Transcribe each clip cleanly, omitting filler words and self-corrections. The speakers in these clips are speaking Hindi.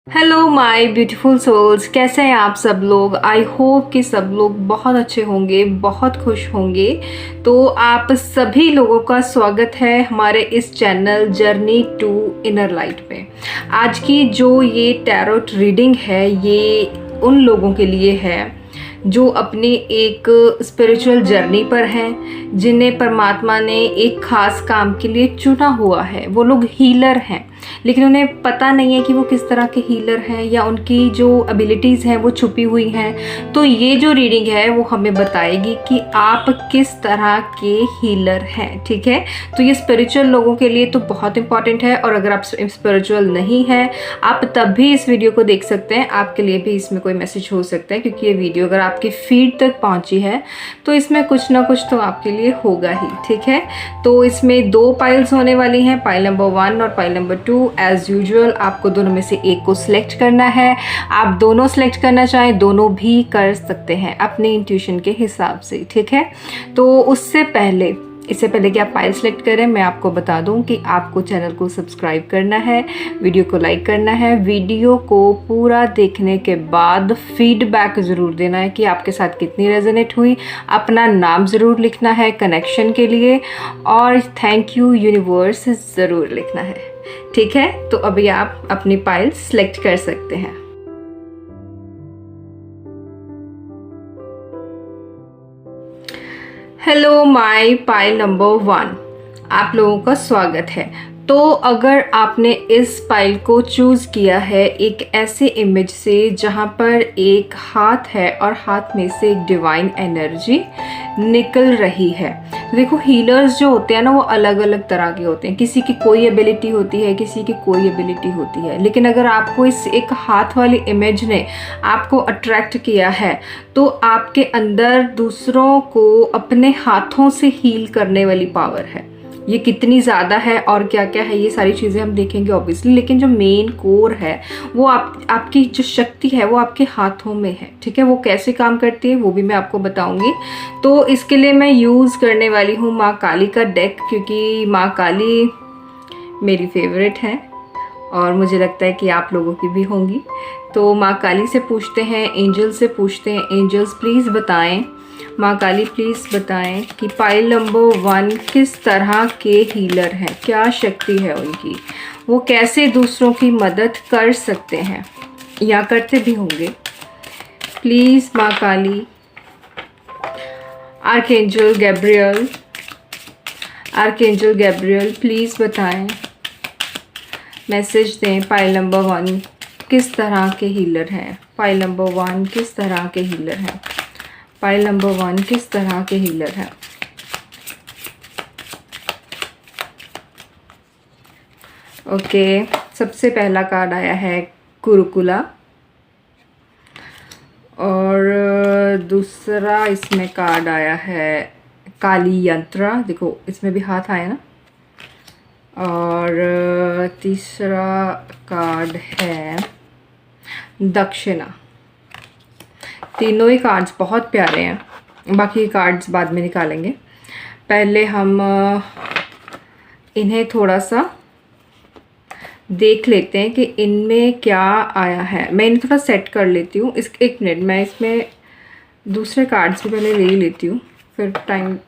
हेलो माय ब्यूटीफुल सोल्स, कैसे हैं आप सब लोग। आई होप कि सब लोग बहुत अच्छे होंगे, बहुत खुश होंगे। तो आप सभी लोगों का स्वागत है हमारे इस channel journey to inner light में। आज की जो ये टैरोट रीडिंग है ये उन लोगों के लिए है जो अपनी एक स्पिरिचुअल जर्नी पर हैं, जिन्हें परमात्मा ने एक खास काम के लिए चुना हुआ है। वो लोग हीलर हैं, लेकिन उन्हें पता नहीं है कि वो किस तरह के हीलर हैं या उनकी जो एबिलिटीज़ हैं वो छुपी हुई हैं। तो ये जो रीडिंग है वो हमें बताएगी कि आप किस तरह के हीलर हैं। ठीक है, तो ये स्पिरिचुअल लोगों के लिए तो बहुत इंपॉर्टेंट है, और अगर आप स्पिरिचुअल नहीं हैं आप तब भी इस वीडियो को देख सकते हैं। आपके लिए भी इसमें कोई मैसेज हो सकता है, क्योंकि ये वीडियो अगर आपकी फीड तक पहुंची है तो इसमें कुछ ना कुछ तो आपके लिए होगा ही। ठीक है, तो इसमें 2 पाइल्स होने वाली हैं, पाइल नंबर 1 और पाइल नंबर 2। एज यूजुअल आपको दोनों में से एक को सिलेक्ट करना है। आप दोनों सिलेक्ट करना चाहें दोनों भी कर सकते हैं अपने इंट्यूशन के हिसाब से। ठीक है, तो इससे पहले कि आप पाइल सेलेक्ट करें, मैं आपको बता दूं कि आपको चैनल को सब्सक्राइब करना है, वीडियो को लाइक करना है, वीडियो को पूरा देखने के बाद फीडबैक ज़रूर देना है कि आपके साथ कितनी रेजोनेट हुई। अपना नाम ज़रूर लिखना है कनेक्शन के लिए, और थैंक यू यूनिवर्स ज़रूर लिखना है। ठीक है, तो अभी आप अपनी पाइल सेलेक्ट कर सकते हैं। हेलो माय पाइल नंबर 1, आप लोगों का स्वागत है। तो अगर आपने इस पाइल को चूज़ किया है एक ऐसे इमेज से जहाँ पर एक हाथ है और हाथ में से एक डिवाइन एनर्जी निकल रही है। तो देखो, हीलर्स जो होते हैं ना वो अलग अलग तरह के होते हैं। किसी की कोई एबिलिटी होती है, किसी की कोई एबिलिटी होती है, लेकिन अगर आपको इस एक हाथ वाली इमेज ने आपको अट्रैक्ट किया है तो आपके अंदर दूसरों को अपने हाथों से हील करने वाली पावर है। ये कितनी ज़्यादा है और क्या क्या है ये सारी चीज़ें हम देखेंगे ऑब्वियसली, लेकिन जो मेन कोर है वो आपकी जो शक्ति है वो आपके हाथों में है। ठीक है, वो कैसे काम करती है वो भी मैं आपको बताऊंगी। तो इसके लिए मैं यूज़ करने वाली हूँ माँ काली का डेक, क्योंकि माँ काली मेरी फेवरेट है और मुझे लगता है कि आप लोगों की भी होंगी। तो माँ काली से पूछते हैं, एंजल से पूछते हैं। एंजल्स प्लीज़ बताएं, माँ काली प्लीज़ बताएं कि पाइल नंबर 1 किस तरह के हीलर हैं, क्या शक्ति है उनकी, वो कैसे दूसरों की मदद कर सकते हैं या करते भी होंगे। प्लीज़ माँ काली, आर्कएंजल गैब्रियल प्लीज़ बताएं, मैसेज दें। पाइल नंबर 1 किस तरह के हीलर हैं, पाइल नंबर 1 किस तरह के हीलर हैं, पाइल नंबर 1 किस तरह के हीलर हैं। ओके, सबसे पहला कार्ड आया है कुरुकुला, और दूसरा इसमें कार्ड आया है काली यंत्रा। देखो इसमें भी हाथ आया ना। और तीसरा कार्ड है दक्षिणा। तीनों ही कार्ड्स बहुत प्यारे हैं, बाकी कार्ड्स बाद में निकालेंगे। पहले हम इन्हें थोड़ा सा देख लेते हैं कि इनमें क्या आया है। मैं इन्हें थोड़ा सेट कर लेती हूँ। एक मिनट, मैं इसमें दूसरे कार्ड्स भी पहले ले ही लेती हूँ, फिर टाइम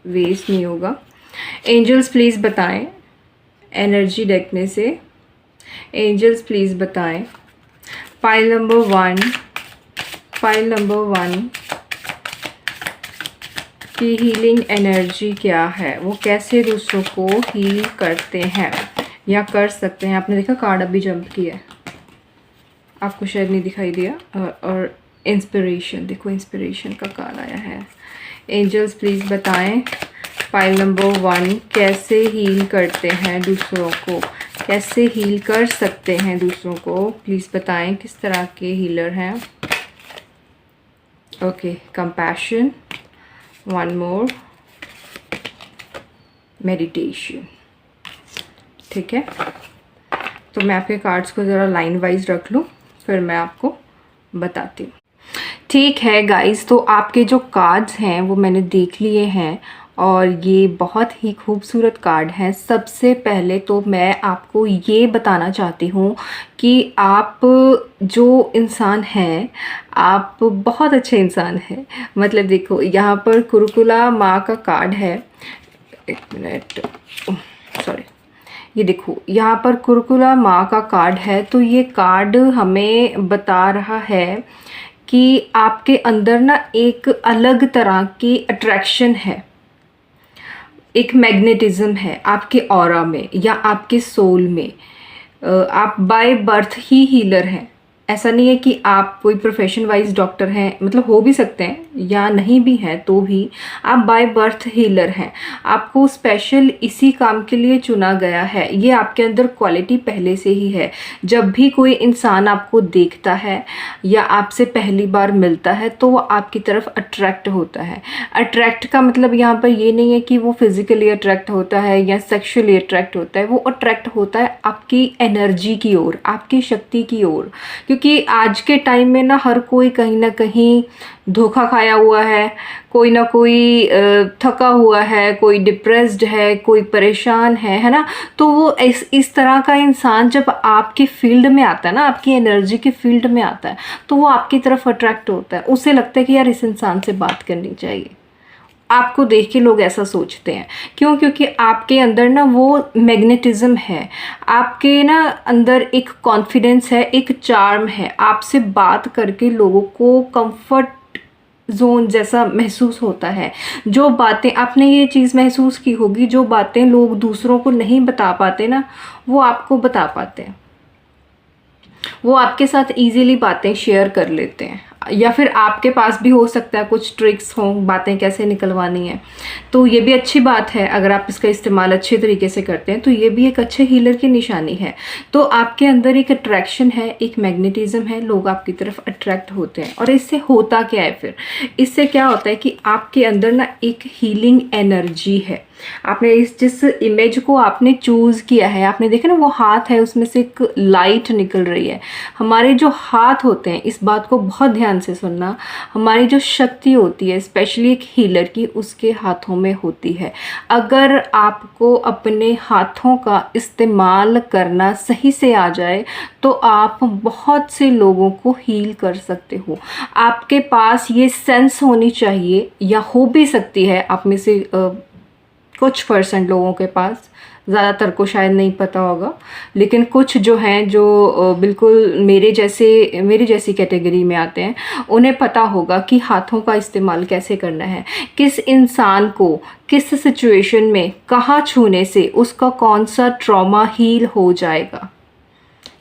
वेस्ट नहीं होगा। एंजल्स प्लीज़ बताएं, एनर्जी डेक में से एंजल्स प्लीज़ बताएं पाइल नंबर 1 की हीलिंग एनर्जी क्या है, वो कैसे दूसरों को हील करते हैं या कर सकते हैं। आपने देखा कार्ड अभी जंप किया है, आपको शायद नहीं दिखाई दिया। और इंस्पिरेशन, देखो इंस्पिरेशन का कार्ड आया है। एंजल्स प्लीज़ बताएं पाइल नंबर 1 कैसे हील करते हैं दूसरों को, कैसे हील कर सकते हैं दूसरों को। प्लीज़ बताएं किस तरह के हीलर हैं। Okay, compassion, one more, meditation. ठीक है, तो मैं आपके कार्ड्स को ज़रा लाइन वाइज रख लूँ, फिर मैं आपको बताती हूँ। ठीक है गाइस, तो आपके जो कार्ड्स हैं वो मैंने देख लिए हैं, और ये बहुत ही खूबसूरत कार्ड हैं। सबसे पहले तो मैं आपको ये बताना चाहती हूँ कि आप जो इंसान हैं, आप बहुत अच्छे इंसान हैं। मतलब देखो, यहाँ पर कुरुकुला माँ का कार्ड है। एक मिनट, सॉरी, ये देखो यहाँ पर कुरुकुला माँ का कार्ड है। तो ये कार्ड हमें बता रहा है कि आपके अंदर ना एक अलग तरह की अट्रैक्शन है, एक मैग्नेटिज्म है आपके ऑरा में या आपके सोल में। आप बाय बर्थ ही हीलर हैं। ऐसा नहीं है कि आप कोई प्रोफेशन वाइज डॉक्टर हैं, मतलब हो भी सकते हैं या नहीं भी हैं, तो भी आप बाय बर्थ हीलर हैं। आपको स्पेशल इसी काम के लिए चुना गया है। ये आपके अंदर क्वालिटी पहले से ही है। जब भी कोई इंसान आपको देखता है या आपसे पहली बार मिलता है तो वो आपकी तरफ अट्रैक्ट होता है। अट्रैक्ट का मतलब यहाँ पर ये नहीं है कि वो फिजिकली अट्रैक्ट होता है या सेक्सुअली अट्रैक्ट होता है। वो अट्रैक्ट होता है आपकी एनर्जी की ओर, आपकी शक्ति की ओर। क्योंकि आज के टाइम में ना हर कोई कहीं ना कहीं धोखा खाया हुआ है, कोई ना कोई थका हुआ है, कोई डिप्रेस्ड है, कोई परेशान है ना। तो वो इस तरह का इंसान जब आपके फील्ड में आता है ना, आपकी एनर्जी के फील्ड में आता है, तो वो आपकी तरफ अट्रैक्ट होता है। उसे लगता है कि यार इस इंसान से बात करनी चाहिए। आपको देख के लोग ऐसा सोचते हैं। क्यों? क्योंकि आपके अंदर ना वो मैग्नेटिज्म है, आपके ना अंदर एक कॉन्फिडेंस है, एक चार्म है। आपसे बात करके लोगों को कंफर्ट जोन जैसा महसूस होता है। जो बातें आपने ये चीज़ महसूस की होगी, जो बातें लोग दूसरों को नहीं बता पाते ना, वो आपको बता पाते हैं। वो आपके साथ इजीली बातें शेयर कर लेते हैं। या फिर आपके पास भी हो सकता है कुछ ट्रिक्स हों बातें कैसे निकलवानी है। तो ये भी अच्छी बात है। अगर आप इसका इस्तेमाल अच्छे तरीके से करते हैं तो ये भी एक अच्छे हीलर की निशानी है। तो आपके अंदर एक अट्रैक्शन है, एक मैग्नेटिज्म है, लोग आपकी तरफ अट्रैक्ट होते हैं। और इससे होता क्या है फिर? इससे क्या होता है कि आपके अंदर ना एक हीलिंग एनर्जी है। आपने जिस इमेज को आपने चूज़ किया है, आपने देखा ना वो हाथ है, उसमें से एक लाइट निकल रही है। हमारे जो हाथ होते हैं, इस बात को बहुत ध्यान से सुनना, हमारी जो शक्ति होती है स्पेशली एक हीलर की, उसके हाथों में होती है। अगर आपको अपने हाथों का इस्तेमाल करना सही से आ जाए तो आप बहुत से लोगों को हील कर सकते हो। आपके पास ये सेंस होनी चाहिए, या हो भी सकती है आप में से कुछ परसेंट लोगों के पास, ज़्यादातर को शायद नहीं पता होगा, लेकिन कुछ जो हैं जो बिल्कुल मेरे जैसी कैटेगरी में आते हैं, उन्हें पता होगा कि हाथों का इस्तेमाल कैसे करना है, किस इंसान को किस सिचुएशन में कहाँ छूने से उसका कौन सा ट्रॉमा हील हो जाएगा।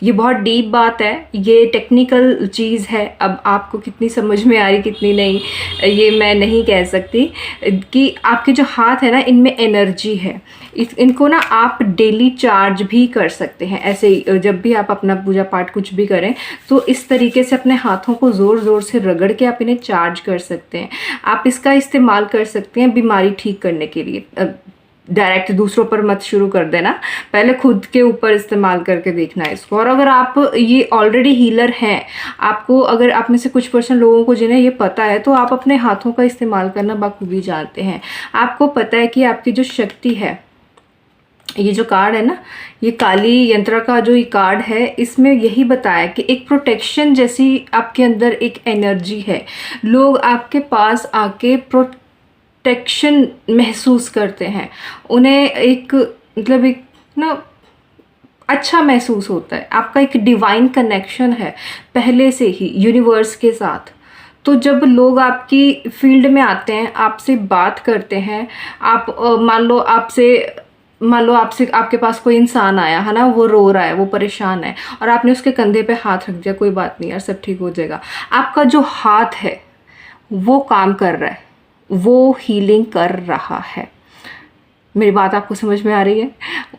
ये बहुत डीप बात है, ये टेक्निकल चीज़ है। अब आपको कितनी समझ में आ रही कितनी नहीं, ये मैं नहीं कह सकती। कि आपके जो हाथ है ना, इनमें एनर्जी है। इनको ना आप डेली चार्ज भी कर सकते हैं। ऐसे ही जब भी आप अपना पूजा पाठ कुछ भी करें तो इस तरीके से अपने हाथों को ज़ोर ज़ोर से रगड़ के आप इन्हें चार्ज कर सकते हैं। आप इसका इस्तेमाल कर सकते हैं बीमारी ठीक करने के लिए। डायरेक्ट दूसरों पर मत शुरू कर देना, पहले खुद के ऊपर इस्तेमाल करके देखना है इसको। और अगर आप ये ऑलरेडी हीलर हैं, आपको अगर आप में से कुछ परसेंट लोगों को जिन्हें ये पता है, तो आप अपने हाथों का इस्तेमाल करना बखूबी जानते हैं। आपको पता है कि आपकी जो शक्ति है, ये जो कार्ड है ना, ये काली यंत्र का जो ये कार्ड है, इसमें यही बताया कि एक प्रोटेक्शन जैसी आपके अंदर एक एनर्जी है। लोग आपके पास आके प्रोटेक्शन महसूस करते हैं, उन्हें एक मतलब एक ना अच्छा महसूस होता है। आपका एक डिवाइन कनेक्शन है पहले से ही यूनिवर्स के साथ। तो जब लोग आपकी फील्ड में आते हैं, आपसे बात करते हैं, आप मान लो आपसे आपके पास कोई इंसान आया है ना, वो रो रहा है, वो परेशान है, और आपने उसके कंधे पे हाथ रख दिया, कोई बात नहीं यार, सब ठीक हो जाएगा। आपका जो हाथ है वो काम कर रहा है, वो हीलिंग कर रहा है। मेरी बात आपको समझ में आ रही है?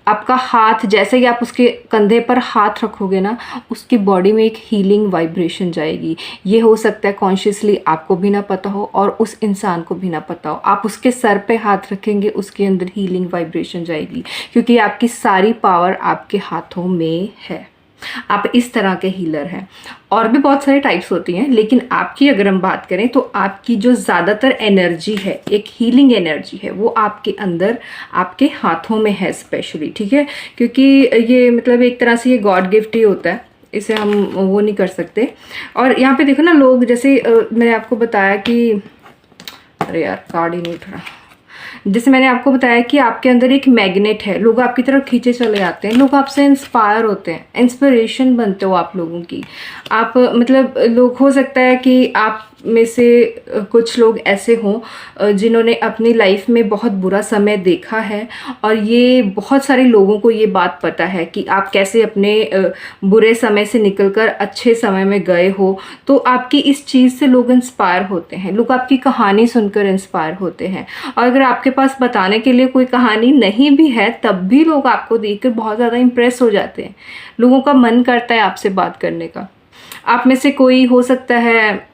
आपका हाथ, जैसे ही आप उसके कंधे पर हाथ रखोगे ना, उसकी बॉडी में एक हीलिंग वाइब्रेशन जाएगी। ये हो सकता है कॉन्शियसली आपको भी ना पता हो और उस इंसान को भी ना पता हो। आप उसके सर पे हाथ रखेंगे, उसके अंदर हीलिंग वाइब्रेशन जाएगी, क्योंकि आपकी सारी पावर आपके हाथों में है। आप इस तरह के हीलर हैं। और भी बहुत सारे टाइप्स होती हैं, लेकिन आपकी अगर हम बात करें तो आपकी जो ज़्यादातर एनर्जी है, एक हीलिंग एनर्जी है, वो आपके अंदर, आपके हाथों में है स्पेशली, ठीक है। क्योंकि ये मतलब एक तरह से ये गॉड गिफ्ट ही होता है, इसे हम वो नहीं कर सकते। और यहाँ पे देखो ना, लोग जैसे मैंने आपको बताया कि, अरे यार कार्ड ही नहीं उठ रहा, जैसे मैंने आपको बताया कि आपके अंदर एक मैग्नेट है, लोग आपकी तरफ खींचे चले जाते हैं, लोग आपसे इंस्पायर होते हैं, इंस्पिरेशन बनते हो आप लोगों की। आप मतलब लोग, हो सकता है कि आप में से कुछ लोग ऐसे हों जिन्होंने अपनी लाइफ में बहुत बुरा समय देखा है, और ये बहुत सारे लोगों को ये बात पता है कि आप कैसे अपने बुरे समय से निकलकर अच्छे समय में गए हो। तो आपकी इस चीज़ से लोग इंस्पायर होते हैं, लोग आपकी कहानी सुनकर इंस्पायर होते हैं। और अगर आपके पास बताने के लिए कोई कहानी नहीं भी है, तब भी लोग आपको देखकर बहुत ज़्यादा इम्प्रेस हो जाते हैं, लोगों का मन करता है आपसे बात करने का। आप में से कोई हो सकता है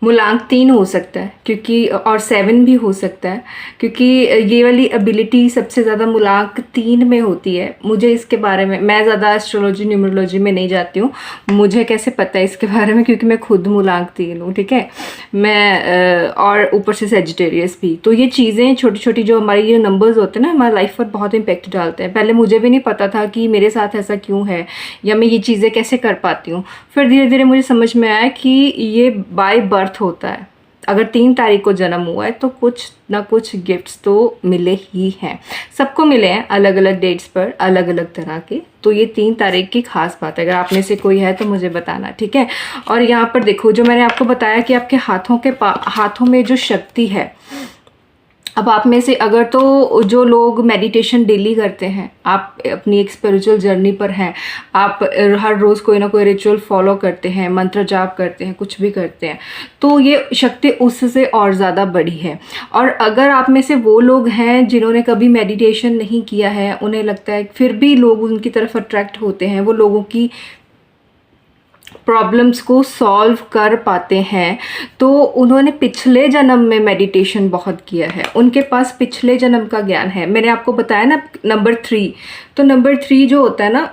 मूलांक 3 हो सकता है, क्योंकि और 7 भी हो सकता है, क्योंकि ये वाली एबिलिटी सबसे ज़्यादा मूलांक 3 में होती है। मुझे इसके बारे में, मैं ज़्यादा एस्ट्रोलॉजी न्यूमरोलॉजी में नहीं जाती हूँ, मुझे कैसे पता है इसके बारे में, क्योंकि मैं खुद मूलांक 3 हूँ, ठीक है। मैं और ऊपर से सेजिटेरियस भी। तो ये चीज़ें छोटी छोटी जो हमारी ये नंबर्स होते हैं ना, हमारी लाइफ पर बहुत इम्पेक्ट डालते हैं। पहले मुझे भी नहीं पता था कि मेरे साथ ऐसा क्यों है, या मैं ये चीज़ें कैसे कर पाती हूँ। फिर धीरे धीरे मुझे समझ में आया कि ये बाय बर्थ होता है। अगर 3 तारीख को जन्म हुआ है तो कुछ ना कुछ गिफ्ट्स तो मिले ही हैं, सबको मिले हैं अलग अलग डेट्स पर, अलग अलग तरह के। तो ये 3 तारीख की खास बात है, अगर आप में से कोई है तो मुझे बताना, ठीक है। और यहाँ पर देखो, जो मैंने आपको बताया कि आपके हाथों में जो शक्ति है, अब आप में से अगर तो जो लोग मेडिटेशन डेली करते हैं, आप अपनी एक स्पिरिचुअल जर्नी पर हैं, आप हर रोज़ कोई ना कोई रिचुअल फॉलो करते हैं, मंत्र जाप करते हैं, कुछ भी करते हैं, तो ये शक्ति उससे और ज़्यादा बड़ी है। और अगर आप में से वो लोग हैं जिन्होंने कभी मेडिटेशन नहीं किया है, उन्हें लगता है, फिर भी लोग उनकी तरफ अट्रैक्ट होते हैं, वो लोगों की प्रॉब्लम्स को सॉल्व कर पाते हैं, तो उन्होंने पिछले जन्म में मेडिटेशन बहुत किया है, उनके पास पिछले जन्म का ज्ञान है। मैंने आपको बताया ना नंबर 3, तो नंबर 3 जो होता है ना,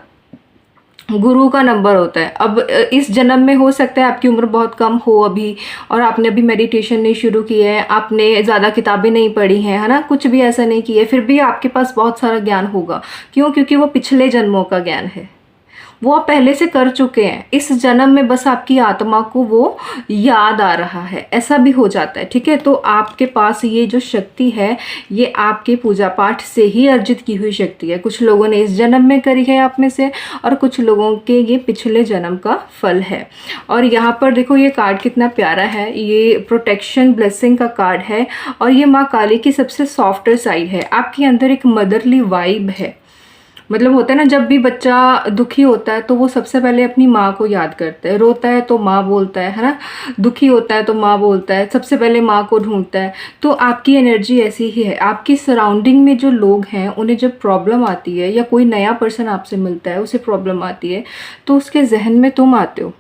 गुरु का नंबर होता है। अब इस जन्म में हो सकता है आपकी उम्र बहुत कम हो अभी, और आपने अभी मेडिटेशन नहीं शुरू किया है, आपने ज़्यादा किताबें नहीं पढ़ी हैं, है ना, कुछ भी ऐसा नहीं किया है, फिर भी आपके पास बहुत सारा ज्ञान होगा। क्यों? क्योंकि वो पिछले जन्मों का ज्ञान है, वो आप पहले से कर चुके हैं। इस जन्म में बस आपकी आत्मा को वो याद आ रहा है, ऐसा भी हो जाता है, ठीक है। तो आपके पास ये जो शक्ति है, ये आपके पूजा पाठ से ही अर्जित की हुई शक्ति है। कुछ लोगों ने इस जन्म में करी है आप में से, और कुछ लोगों के ये पिछले जन्म का फल है। और यहाँ पर देखो ये कार्ड कितना प्यारा है, ये प्रोटेक्शन ब्लेसिंग का कार्ड है, और ये माँ काली की सबसे सॉफ्टर साइड है। आपके अंदर एक मदरली वाइब है, मतलब होता है ना, जब भी बच्चा दुखी होता है तो वो सबसे पहले अपनी माँ को याद करता है, रोता है तो माँ बोलता है ना, दुखी होता है तो माँ बोलता है, सबसे पहले माँ को ढूंढता है। तो आपकी एनर्जी ऐसी ही है। आपकी सराउंडिंग में जो लोग हैं, उन्हें जब प्रॉब्लम आती है, या कोई नया पर्सन आपसे मिलता है, उसे प्रॉब्लम आती है, तो उसके जहन में तुम आते हो।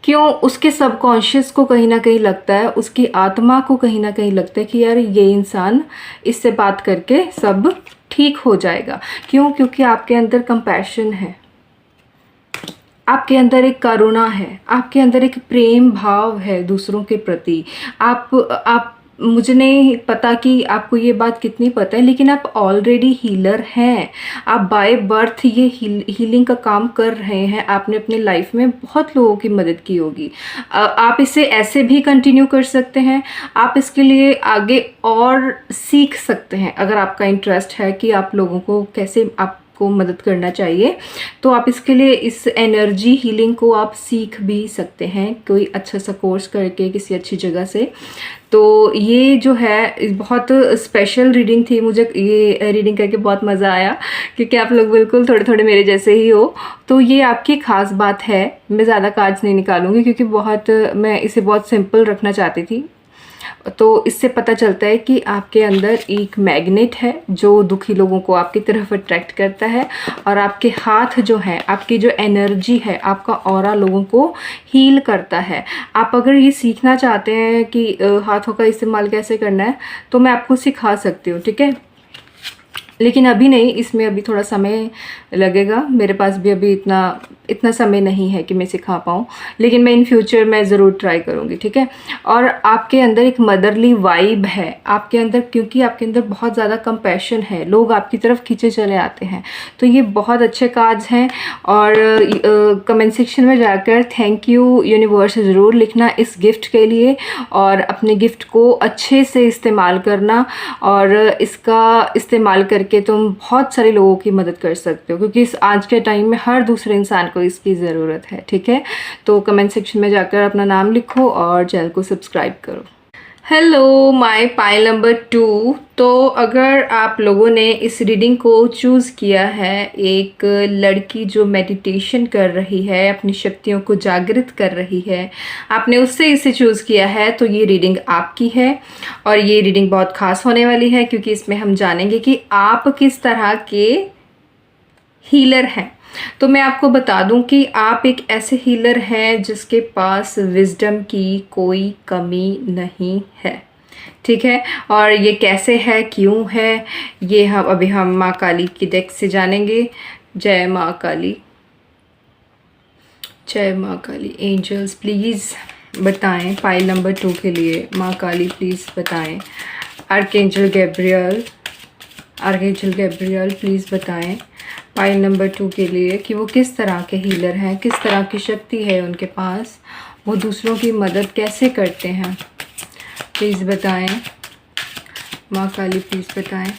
क्यों? उसके सबकॉन्शियस को कहीं ना कहीं लगता है, उसकी आत्मा को कहीं ना कहीं लगता है कि यार ये इंसान, इससे बात करके सब ठीक हो जाएगा। क्यों? क्योंकि आपके अंदर कंपैशन है, आपके अंदर एक करुणा है, आपके अंदर एक प्रेम भाव है दूसरों के प्रति। आप मुझे नहीं पता कि आपको ये बात कितनी पता है, लेकिन आप ऑलरेडी हीलर हैं। आप बाय बर्थ ये हीलिंग का काम कर रहे हैं। आपने अपनी लाइफ में बहुत लोगों की मदद की होगी। आप इसे ऐसे भी कंटिन्यू कर सकते हैं, आप इसके लिए आगे और सीख सकते हैं। अगर आपका इंटरेस्ट है कि आप लोगों को कैसे को मदद करना चाहिए, तो आप इसके लिए इस एनर्जी हीलिंग को आप सीख भी सकते हैं, कोई अच्छा सा कोर्स करके किसी अच्छी जगह से। तो ये जो है बहुत स्पेशल रीडिंग थी, मुझे ये रीडिंग करके बहुत मज़ा आया, क्योंकि आप लोग बिल्कुल थोड़े थोड़े मेरे जैसे ही हो। तो ये आपकी ख़ास बात है। मैं ज़्यादा कार्ड्स नहीं निकालूंगी, क्योंकि मैं इसे बहुत सिंपल रखना चाहती थी। तो इससे पता चलता है कि आपके अंदर एक मैग्नेट है जो दुखी लोगों को आपकी तरफ अट्रैक्ट करता है, और आपके हाथ जो हैं, आपकी जो एनर्जी है, आपका ऑरा लोगों को हील करता है। आप अगर ये सीखना चाहते हैं कि हाथों का इस्तेमाल कैसे करना है, तो मैं आपको सिखा सकती हूँ, ठीक है। लेकिन अभी नहीं, इसमें अभी थोड़ा समय लगेगा। मेरे पास भी अभी इतना समय नहीं है कि मैं सिखा पाऊँ, लेकिन मैं इन फ्यूचर मैं ज़रूर ट्राई करूँगी, ठीक है। और आपके अंदर एक मदरली वाइब है आपके अंदर, क्योंकि आपके अंदर बहुत ज़्यादा कंपैशन है, लोग आपकी तरफ खींचे चले आते हैं। तो ये बहुत अच्छे कार्ड्स हैं। और कमेंट सेक्शन में जाकर थैंक यू यूनिवर्स ज़रूर लिखना इस गिफ्ट के लिए, और अपने गिफ्ट को अच्छे से इस्तेमाल करना, और इसका इस्तेमाल करके तुम बहुत सारे लोगों की मदद कर सकते हो, क्योंकि इस आज के टाइम में हर दूसरे इंसान को इसकी ज़रूरत है, ठीक है। तो कमेंट सेक्शन में जाकर अपना नाम लिखो और चैनल को सब्सक्राइब करो। Hello my pile number 2। तो अगर आप लोगों ने इस रीडिंग को चूज़ किया है, एक लड़की जो मेडिटेशन कर रही है, अपनी शक्तियों को जागृत कर रही है, आपने उससे इसे चूज़ किया है, तो ये रीडिंग आपकी है। और ये रीडिंग बहुत ख़ास होने वाली है, क्योंकि इसमें हम जानेंगे कि आप किस तरह के हीलर हैं। तो मैं आपको बता दूं कि आप एक ऐसे हीलर हैं जिसके पास विजडम की कोई कमी नहीं है, ठीक है। और ये कैसे है, क्यों है, ये हम माँ काली की डेक से जानेंगे। जय माँ काली, जय माँ काली। एंजल्स प्लीज़ बताएं पाइल नंबर 2 के लिए, माँ काली प्लीज़ बताएं। Archangel Gabriel, archangel Gabriel please बताएं पाइल नंबर 2 के लिए कि वो किस तरह के हीलर हैं, किस तरह की शक्ति है उनके पास, वो दूसरों की मदद कैसे करते हैं। प्लीज़ बताएं माँ काली, प्लीज़ बताएं।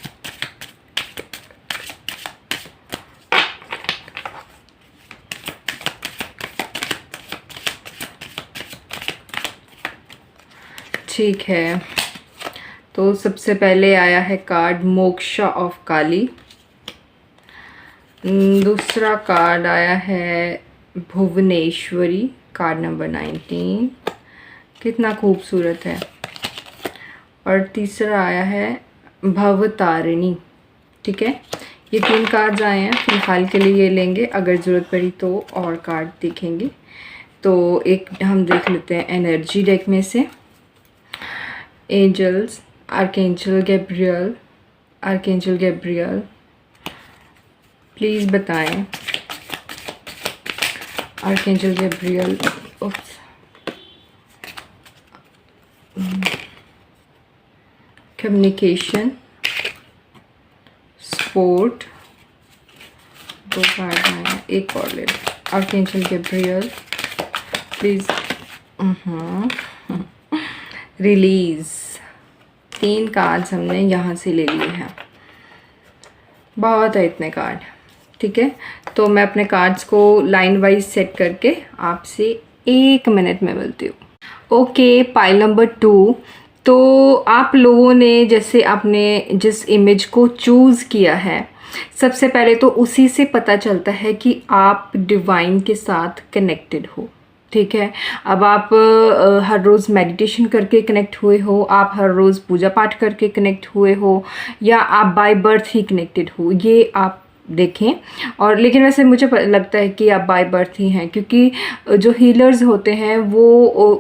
ठीक है, तो सबसे पहले आया है कार्ड मोक्षा ऑफ काली। दूसरा कार्ड आया है भुवनेश्वरी, कार्ड नंबर 19, कितना खूबसूरत है। और तीसरा आया है भवतारिणी, ठीक है। ये 3 कार्ड्स आए हैं, फिलहाल के लिए ये लेंगे, अगर ज़रूरत पड़ी तो और कार्ड देखेंगे। तो एक हम देख लेते हैं एनर्जी डेक में से। Angels, archangel Gabriel, archangel Gabriel please बताएं। Archangel Gabriel, communication, support, 2 card आए, एक और ले लो। Archangel Gabriel please, release. 3 cards हमने यहाँ से ले लिए हैं, बहुत है इतने कार्ड, ठीक है। तो मैं अपने कार्ड्स को लाइन वाइज सेट करके आपसे 1 मिनट में मिलती हूँ। Okay, pile number 2। तो आप लोगों ने जैसे आपने जिस इमेज को चूज़ किया है, सबसे पहले तो उसी से पता चलता है कि आप डिवाइन के साथ कनेक्टेड हो, ठीक है। अब आप हर रोज़ मेडिटेशन करके कनेक्ट हुए हो, आप हर रोज़ पूजा पाठ करके कनेक्ट हुए हो, या आप बाय बर्थ ही कनेक्टेड हो, ये आप देखें। और लेकिन वैसे मुझे लगता है कि आप बाय बर्थ ही हैं, क्योंकि जो हीलर्स होते हैं वो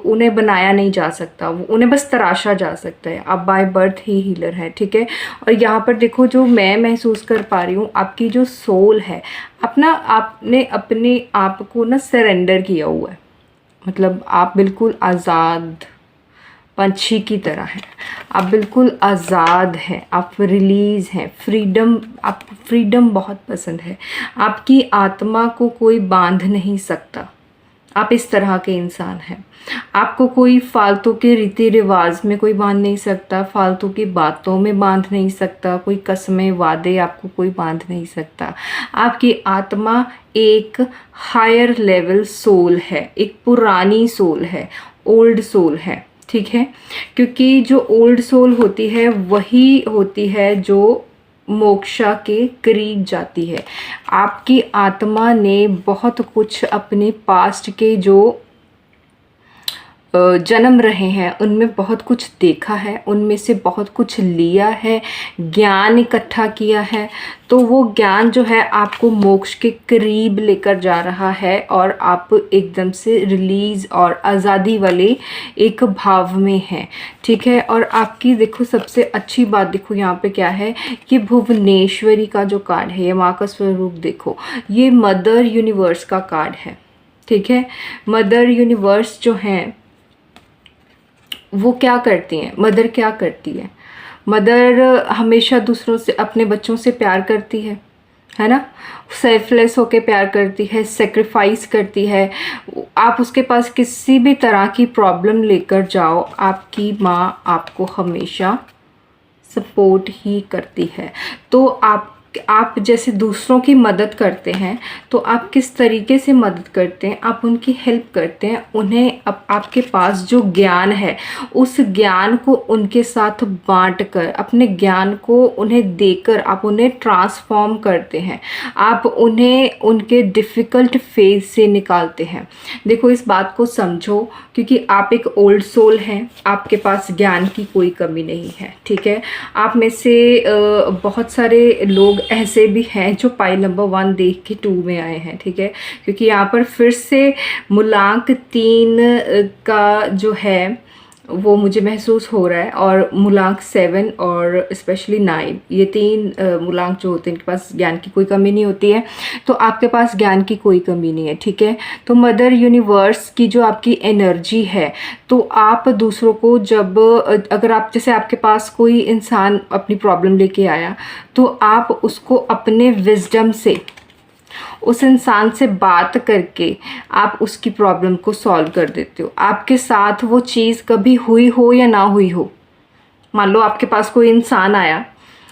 उन्हें बनाया नहीं जा सकता, वो उन्हें बस तराशा जा सकता है। आप बाय बर्थ ही हीलर हैं, ठीक है। और यहाँ पर देखो, जो मैं महसूस कर पा रही हूँ, आपकी जो सोल है, आपने अपने आप को ना सरेंडर किया हुआ है, मतलब आप बिल्कुल आज़ाद पंछी की तरह हैं, आप बिल्कुल आज़ाद हैं, आप रिलीज़ हैं, फ्रीडम, आपको फ्रीडम बहुत पसंद है। आपकी आत्मा को कोई बांध नहीं सकता, आप इस तरह के इंसान हैं। आपको कोई फालतू के रीति रिवाज में कोई बांध नहीं सकता, फालतू की बातों में बांध नहीं सकता, कोई कस्में वादे आपको कोई बांध नहीं सकता। आपकी आत्मा एक हायर लेवल सोल है, एक पुरानी सोल है, ओल्ड सोल है, ठीक है। क्योंकि जो ओल्ड सोल होती है वही होती है जो मोक्षा के करीब जाती है। आपकी आत्मा ने बहुत कुछ अपने पास्ट के जो जन्म रहे हैं उनमें बहुत कुछ देखा है, उनमें से बहुत कुछ लिया है, ज्ञान इकट्ठा किया है। तो वो ज्ञान जो है आपको मोक्ष के करीब लेकर जा रहा है और आप एकदम से रिलीज़ और आज़ादी वाले एक भाव में हैं, ठीक है। और आपकी देखो सबसे अच्छी बात देखो यहाँ पे क्या है कि भुवनेश्वरी का जो कार्ड है, ये माँ का स्वरूप देखो, ये मदर यूनिवर्स का कार्ड है, ठीक है। मदर यूनिवर्स जो हैं वो क्या करती हैं, मदर क्या करती है, मदर हमेशा दूसरों से, अपने बच्चों से प्यार करती है ना, सेल्फलेस होके प्यार करती है, सेक्रीफाइस करती है। आप उसके पास किसी भी तरह की प्रॉब्लम लेकर जाओ, आपकी माँ आपको हमेशा सपोर्ट ही करती है। तो आप जैसे दूसरों की मदद करते हैं तो आप किस तरीके से मदद करते हैं, आप उनकी हेल्प करते हैं, उन्हें आपके पास जो ज्ञान है उस ज्ञान को उनके साथ बांट कर, अपने ज्ञान को उन्हें देकर आप उन्हें ट्रांसफॉर्म करते हैं, आप उन्हें उनके डिफ़िकल्ट फेज से निकालते हैं। देखो इस बात को समझो, क्योंकि आप एक ओल्ड सोल हैं, आपके पास ज्ञान की कोई कमी नहीं है, ठीक है। आप में से बहुत सारे लोग ऐसे भी हैं जो पाइल नंबर 1 देख के 2 में आए हैं, ठीक है, क्योंकि यहाँ पर फिर से मूलांक 3 का जो है वो मुझे महसूस हो रहा है, और मूलांक 7 और स्पेशली 9, ये 3 मूलांक जो होते हैं, इनके पास ज्ञान की कोई कमी नहीं होती है। तो आपके पास ज्ञान की कोई कमी नहीं है, ठीक है। तो मदर यूनिवर्स की जो आपकी एनर्जी है, तो आप दूसरों को जब, अगर आप जैसे आपके पास कोई इंसान अपनी प्रॉब्लम लेके आया तो आप उसको अपने विजडम से, उस इंसान से बात करके आप उसकी प्रॉब्लम को सॉल्व कर देते हो। आपके साथ वो चीज़ कभी हुई हो या ना हुई हो, मान लो आपके पास कोई इंसान आया,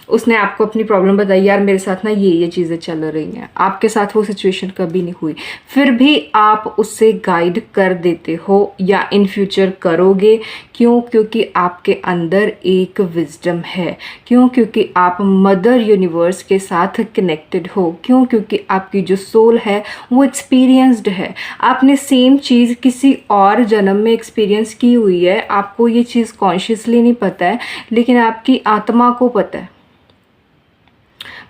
उसने आपको अपनी प्रॉब्लम बताई, यार मेरे साथ ना ये चीज़ें चल रही हैं, आपके साथ वो सिचुएशन कभी नहीं हुई, फिर भी आप उससे गाइड कर देते हो या इन फ्यूचर करोगे। क्यों? क्योंकि आपके अंदर एक विजडम है। क्यों? क्योंकि आप मदर यूनिवर्स के साथ कनेक्टेड हो। क्यों? क्योंकि आपकी जो सोल है वो एक्सपीरियंस्ड है, आपने सेम चीज़ किसी और जन्म में एक्सपीरियंस की हुई है, आपको ये चीज़ कॉन्शियसली नहीं पता है, लेकिन आपकी आत्मा को पता है।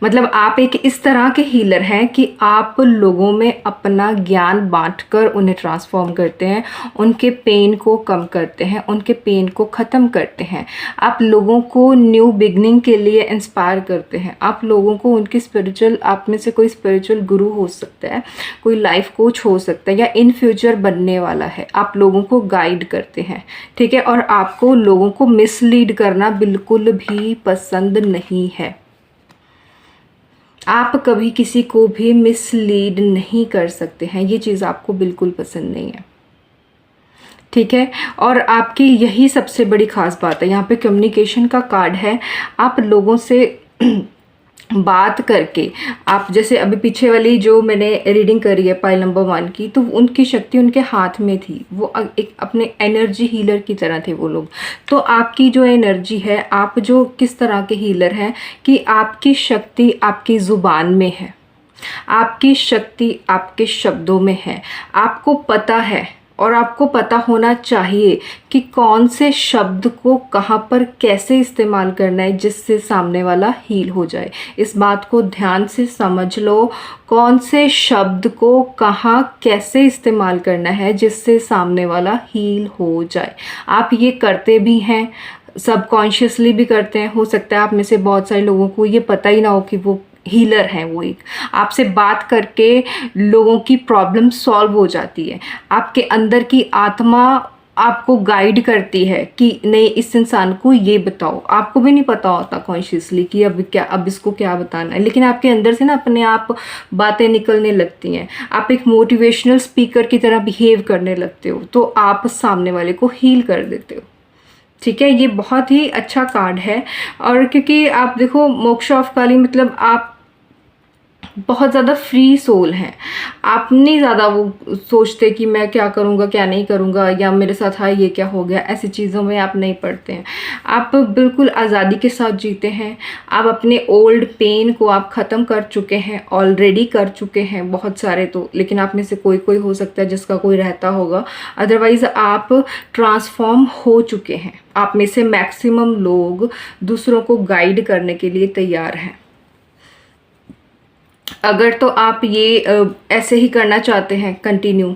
मतलब आप एक इस तरह के हीलर हैं कि आप लोगों में अपना ज्ञान बांटकर उन्हें ट्रांसफॉर्म करते हैं, उनके पेन को कम करते हैं, उनके पेन को ख़त्म करते हैं। आप लोगों को न्यू बिगनिंग के लिए इंस्पायर करते हैं। आप लोगों को उनकी स्पिरिचुअल, आप में से कोई स्पिरिचुअल गुरु हो सकता है, कोई लाइफ कोच हो सकता है या इन फ्यूचर बनने वाला है, आप लोगों को गाइड करते हैं, ठीक है। और आपको लोगों को मिसलीड करना बिल्कुल भी पसंद नहीं है। आप कभी किसी को भी मिसलीड नहीं कर सकते हैं, ये चीज़ आपको बिल्कुल पसंद नहीं है, ठीक है। और आपकी यही सबसे बड़ी ख़ास बात है। यहाँ पे कम्युनिकेशन का कार्ड है। आप लोगों से बात करके, आप जैसे अभी पीछे वाली जो मैंने रीडिंग करी है पाइल नंबर 1 की, तो उनकी शक्ति उनके हाथ में थी, वो एक अपने एनर्जी हीलर की तरह थे वो लोग। तो आपकी जो एनर्जी है, आप जो किस तरह के हीलर हैं कि आपकी शक्ति आपकी ज़ुबान में है, आपकी शक्ति आपके शब्दों में है। आपको पता है और आपको पता होना चाहिए कि कौन से शब्द को कहाँ पर कैसे इस्तेमाल करना है जिससे सामने वाला हील हो जाए। इस बात को ध्यान से समझ लो, कौन से शब्द को कहाँ कैसे इस्तेमाल करना है जिससे सामने वाला हील हो जाए। आप ये करते भी हैं, सबकॉन्शियसली भी करते हैं। हो सकता है आप में से बहुत सारे लोगों को ये पता ही ना हो कि वो हीलर हैं। वो एक आपसे बात करके लोगों की प्रॉब्लम सॉल्व हो जाती है। आपके अंदर की आत्मा आपको गाइड करती है कि नहीं, इस इंसान को ये बताओ। आपको भी नहीं पता होता कॉन्शियसली कि अब इसको क्या बताना है, लेकिन आपके अंदर से ना अपने आप बातें निकलने लगती हैं। आप एक मोटिवेशनल स्पीकर की तरह बिहेव करने लगते हो, तो आप सामने वाले को हील कर देते हो, ठीक है। ये बहुत ही अच्छा कार्ड है। और क्योंकि आप देखो मोक्ष ऑफ काली, मतलब आप बहुत ज़्यादा फ्री सोल हैं। आप नहीं ज़्यादा वो सोचते कि मैं क्या करूँगा क्या नहीं करूँगा, या मेरे साथ हाँ ये क्या हो गया, ऐसी चीज़ों में आप नहीं पड़ते हैं। आप बिल्कुल आज़ादी के साथ जीते हैं। आप अपने ओल्ड पेन को आप ख़त्म कर चुके हैं, ऑलरेडी कर चुके हैं बहुत सारे तो, लेकिन आप में से कोई कोई हो सकता है जिसका कोई रहता होगा, अदरवाइज़ आप ट्रांसफॉर्म हो चुके हैं। आप में से मैक्सिमम लोग दूसरों को गाइड करने के लिए तैयार हैं। अगर तो आप ये ऐसे ही करना चाहते हैं कंटिन्यू,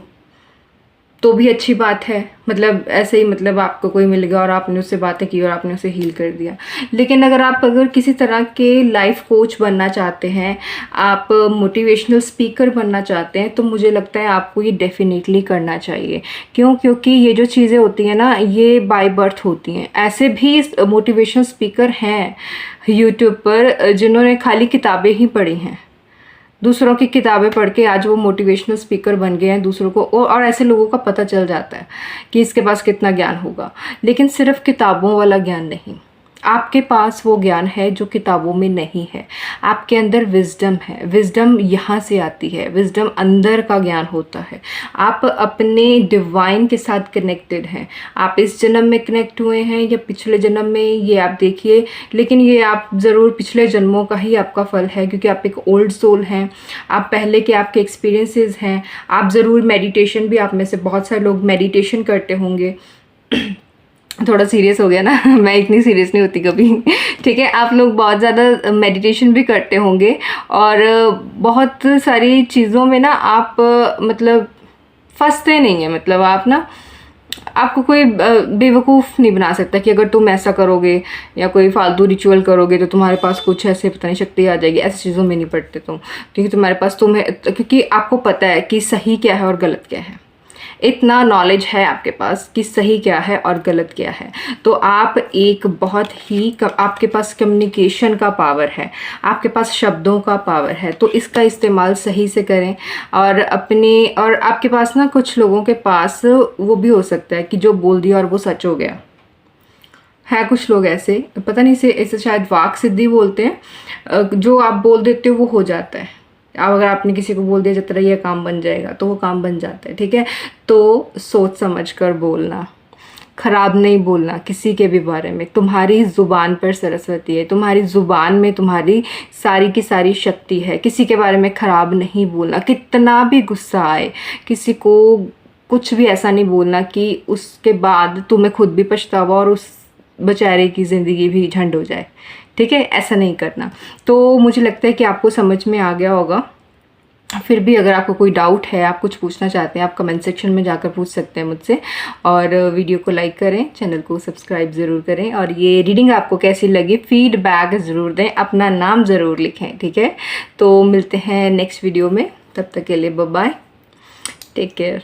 तो भी अच्छी बात है। मतलब ऐसे ही, मतलब आपको कोई मिल गया और आपने उससे बातें की और आपने उसे हील कर दिया। लेकिन अगर किसी तरह के लाइफ कोच बनना चाहते हैं, आप मोटिवेशनल स्पीकर बनना चाहते हैं, तो मुझे लगता है आपको ये डेफिनेटली करना चाहिए। क्योंकि ये जो चीज़ें होती हैं ना, ये बाय बर्थ होती हैं। ऐसे भी मोटिवेशनल स्पीकर हैं यूट्यूब पर जिन्होंने खाली किताबें ही पढ़ी हैं, दूसरों की किताबें पढ़ के आज वो मोटिवेशनल स्पीकर बन गए हैं दूसरों को, और ऐसे लोगों का पता चल जाता है कि इसके पास कितना ज्ञान होगा। लेकिन सिर्फ किताबों वाला ज्ञान नहीं, आपके पास वो ज्ञान है जो किताबों में नहीं है। आपके अंदर विजडम है, विजडम यहाँ से आती है, विजडम अंदर का ज्ञान होता है। आप अपने डिवाइन के साथ कनेक्टेड हैं। आप इस जन्म में कनेक्ट हुए हैं या पिछले जन्म में, ये आप देखिए, लेकिन ये आप ज़रूर पिछले जन्मों का ही आपका फल है, क्योंकि आप एक ओल्ड सोल हैं। आप पहले के आपके एक्सपीरियंसेस हैं। आप ज़रूर मेडिटेशन भी, आप में से बहुत सारे लोग मेडिटेशन करते होंगे। थोड़ा सीरियस हो गया ना मैं इतनी सीरियस नहीं होती कभी ठीक है। आप लोग बहुत ज़्यादा मेडिटेशन भी करते होंगे, और बहुत सारी चीज़ों में ना आप मतलब फंसते नहीं हैं। मतलब आप ना, आपको कोई बेवकूफ़ नहीं बना सकता कि अगर तुम ऐसा करोगे या कोई फालतू रिचुअल करोगे तो तुम्हारे पास कुछ ऐसे पता नहीं शक्ति आ जाएगी। ऐसी चीज़ों में नहीं पड़ते तुम, क्योंकि तुम्हारे पास क्योंकि आपको पता है कि सही क्या है और गलत क्या है। इतना नॉलेज है आपके पास कि सही क्या है और गलत क्या है। तो आप एक बहुत ही आपके पास कम्युनिकेशन का पावर है, आपके पास शब्दों का पावर है, तो इसका इस्तेमाल सही से करें। और आपके पास ना, कुछ लोगों के पास वो भी हो सकता है कि जो बोल दिया और वो सच हो गया है। कुछ लोग ऐसे, पता नहीं इसे शायद वाक सिद्धि बोलते हैं, जो आप बोल देते हो वो हो जाता है। अगर आपने किसी को बोल दिया जब तरह ये काम बन जाएगा, तो वो काम बन जाता है। ठीक है, तो सोच समझ कर बोलना, खराब नहीं बोलना किसी के भी बारे में। तुम्हारी ज़ुबान पर सरस्वती है, तुम्हारी ज़ुबान में तुम्हारी सारी की सारी शक्ति है। किसी के बारे में ख़राब नहीं बोलना, कितना भी गुस्सा आए, किसी को कुछ भी ऐसा नहीं बोलना कि उसके बाद तुम्हें खुद भी पछतावा और उस बेचारे की ज़िंदगी भी झंड हो जाए। ठीक है, ऐसा नहीं करना। तो मुझे लगता है कि आपको समझ में आ गया होगा। फिर भी अगर आपको कोई डाउट है, आप कुछ पूछना चाहते हैं, आप कमेंट सेक्शन में जाकर पूछ सकते हैं मुझसे। और वीडियो को लाइक करें, चैनल को सब्सक्राइब ज़रूर करें, और ये रीडिंग आपको कैसी लगी फीडबैक ज़रूर दें, अपना नाम ज़रूर लिखें। ठीक है, तो मिलते हैं नेक्स्ट वीडियो में, तब तक के लिए बाय बाय, टेक केयर।